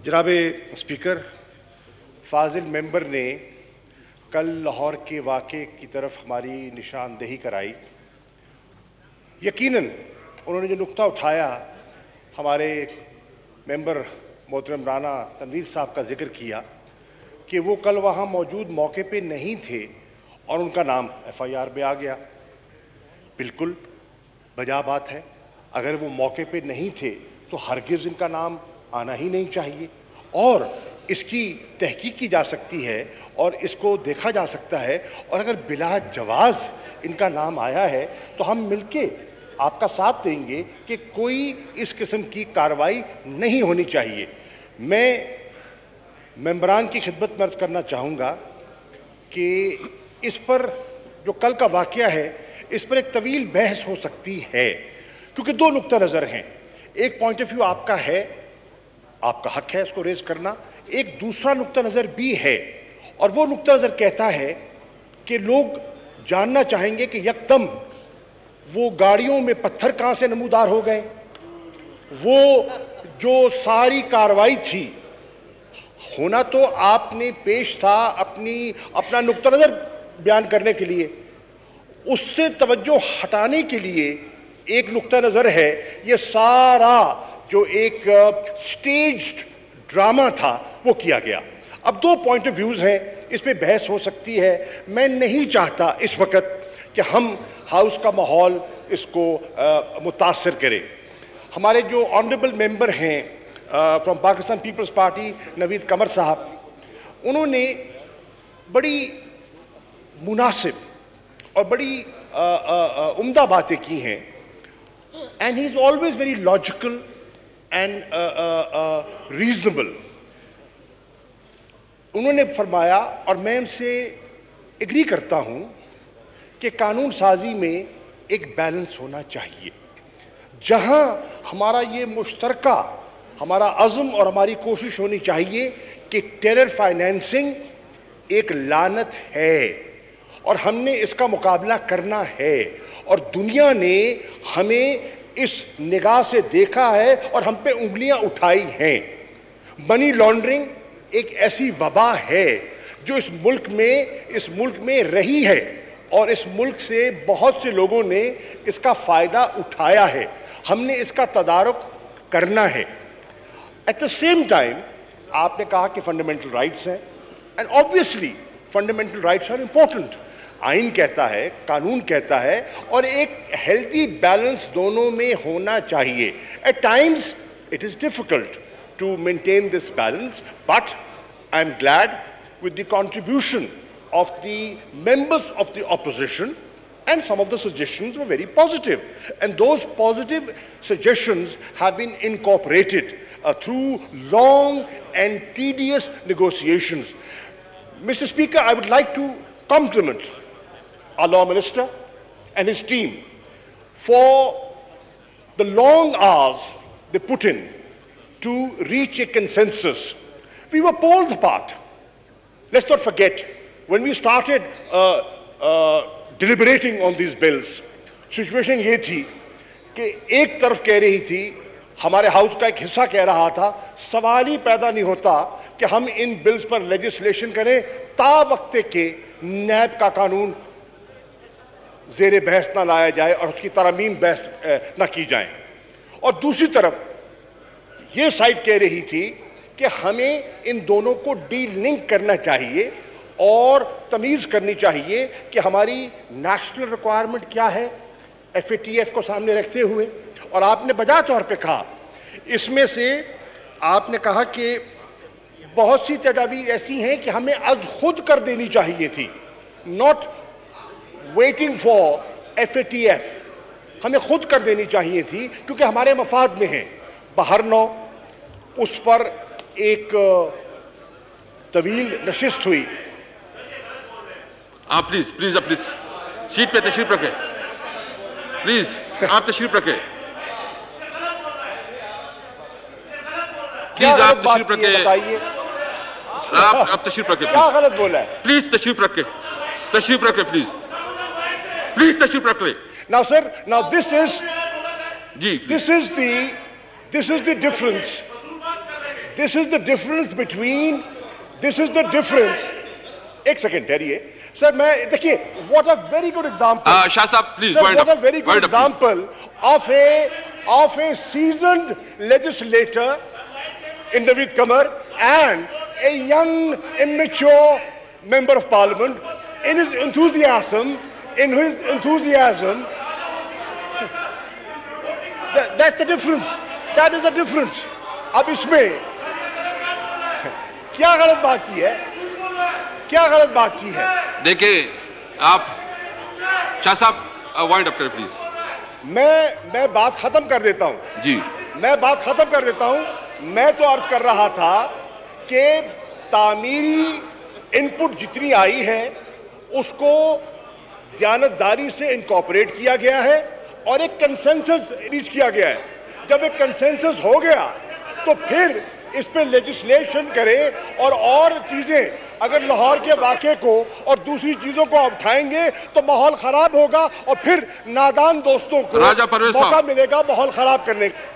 جناب اسپیکر، فاضل ممبر نے کل لاہور کے واقعے کی طرف ہماری نشاندہی کرائی. یقیناً انہوں نے جو نقطہ اٹھایا، ہمارے ممبر محترم رانا تنویر صاحب کا ذکر کیا کہ وہ کل وہاں موجود موقع پہ نہیں تھے اور ان کا نام FIR میں آ گیا. بالکل بجا بات ہے. اگر وہ موقع پہ نہیں تھے تو ہرگز ان کا نام آنا ہی نہیں چاہیے، اور اس کی تحقیق کی جا سکتی ہے اور اس کو دیکھا جا سکتا ہے. اور اگر بلا جواز ان کا نام آیا ہے تو ہم مل کے آپ کا ساتھ دیں گے کہ کوئی اس قسم کی کارروائی نہیں ہونی چاہیے. میں ممبران کی خدمت میں عرض کرنا چاہوں گا کہ اس پر جو کل کا واقعہ ہے اس پر ایک طویل بحث ہو سکتی ہے، کیونکہ دو نقطہ نظر ہیں. ایک پوائنٹ آف ویو آپ کا ہے، آپ کا حق ہے اس کو ریز کرنا. ایک دوسرا نقطہ نظر بھی ہے، اور وہ نقطہ نظر کہتا ہے کہ لوگ جاننا چاہیں گے کہ یکدم وہ گاڑیوں میں پتھر کہاں سے نمودار ہو گئے. وہ جو ساری کارروائی تھی، ہونا تو آپ نے پیش تھا اپنا نقطہ نظر بیان کرنے کے لیے، اس سے توجہ ہٹانے کے لیے ایک نقطہ نظر ہے. یہ سارا جو ایک سٹیجڈ ڈرامہ تھا وہ کیا گیا. اب دو پوائنٹ آف ویوز ہیں، اس پہ بحث ہو سکتی ہے. میں نہیں چاہتا اس وقت کہ ہم ہاؤس کا ماحول اس کو متاثر کریں. ہمارے جو آنریبل ممبر ہیں فرام پاکستان پیپلز پارٹی نوید قمر صاحب، انہوں نے بڑی مناسب اور بڑی عمدہ باتیں کی ہیں. And he is always very logical and reasonable. انہوں نے فرمایا، اور میں ان سے ایگری کرتا ہوں، کہ قانون سازی میں ایک بیلنس ہونا چاہیے. جہاں ہمارا یہ مشترکہ ہمارا عزم اور ہماری کوشش ہونی چاہیے کہ ٹیرر فائنینسنگ ایک لعنت ہے اور ہم نے اس کا مقابلہ کرنا ہے، اور دنیا نے ہمیں اس نگاہ سے دیکھا ہے اور ہم پہ انگلیاں اٹھائی ہیں. منی لانڈرنگ ایک ایسی وبا ہے جو اس ملک میں رہی ہے، اور اس ملک سے بہت سے لوگوں نے اس کا فائدہ اٹھایا ہے. ہم نے اس کا تدارک کرنا ہے. ایٹ دا سیم ٹائم آپ نے کہا کہ فنڈامنٹل رائٹس ہیں، and obviously fundamental rights are important. آئین کہتا ہے، قانون کہتا ہے، اور ایک ہیلتھی بیلنس دونوں میں ہونا چاہیے. At times it is difficult to maintain this balance, but I am glad with the contribution of the members of the opposition, and some of the suggestions were very positive, and those positive suggestions have been incorporated through long and tedious negotiations. Mr. Speaker, I would like to compliment our Law Minister and his team for the long hours they put in to reach a consensus. We were poles apart. Let's not forget, when we started deliberating on these bills, situation یہ تھی کہ ایک طرف کہہ رہی تھی، ہمارے house کا ایک حصہ کہہ رہا تھا، سوال ہی پیدا نہیں ہوتا کہ ہم ان بلز پر لیجسلیشن کریں تا وقت کہ نیب کا قانون زیر بحث نہ لایا جائے اور اس کی ترامیم بحث نہ کی جائیں. اور دوسری طرف یہ سائڈ کہہ رہی تھی کہ ہمیں ان دونوں کو ڈی لنک کرنا چاہیے اور تمیز کرنی چاہیے کہ ہماری نیشنل ریکوائرمنٹ کیا ہے FATF کو سامنے رکھتے ہوئے. اور آپ نے بجا طور پہ کہا، اس میں سے آپ نے کہا کہ بہت سی تجاویز ایسی ہیں کہ ہمیں از خود کر دینی چاہیے تھی، ناٹ ویٹنگ فار FATF. ہمیں خود کر دینی چاہیے تھی کیونکہ ہمارے مفاد میں ہیں. بہرنو اس پر ایک طویل نشست ہوئی. آپ پلیز اپنی سیٹ پہ تشریف رکھیں. پلیز آپ تشریف رکھیں. پلیز آپ تشریف رکھیں. آپ تشریف رکھیں. کیا غلط بولا ہے؟ پلیز تشریف رکھیں. تشریف رکھیں پلیز. پلیز تشریف رکھ لیں. Now sir, now this is جی the difference This is the difference between, this is the difference. ایک سیکنڈ ٹھہریے سر, میں دیکھیے what a very good example. شاہ صاحب please Sir, what a very good example of a seasoned legislator in Naveed Qamar and a young immature member of parliament in his enthusiasm, that's the difference. That is the difference. اب اس میں کیا غلط بات کی ہے, کیا غلط بات کی ہے؟ دیکھیں آپ شاہ صاحب وائنڈ اپ کریں پلیز. میں بات ختم کر دیتا ہوں. جی میں بات ختم کر دیتا ہوں. میں تو عرض کر رہا تھا کہ تعمیری انپٹ جتنی آئی ہے اس کو دیانتداری سے انکارپوریٹ کیا گیا ہے اور ایک کنسنسس ریچ کیا گیا ہے. جب ایک کنسنسس ہو گیا تو پھر اس پہ لیجسلیشن کرے اور چیزیں اگر لاہور کے واقعے کو اور دوسری چیزوں کو اٹھائیں گے تو ماحول خراب ہوگا اور پھر نادان دوستوں کو موقع ملے گا ماحول خراب کرنے کا.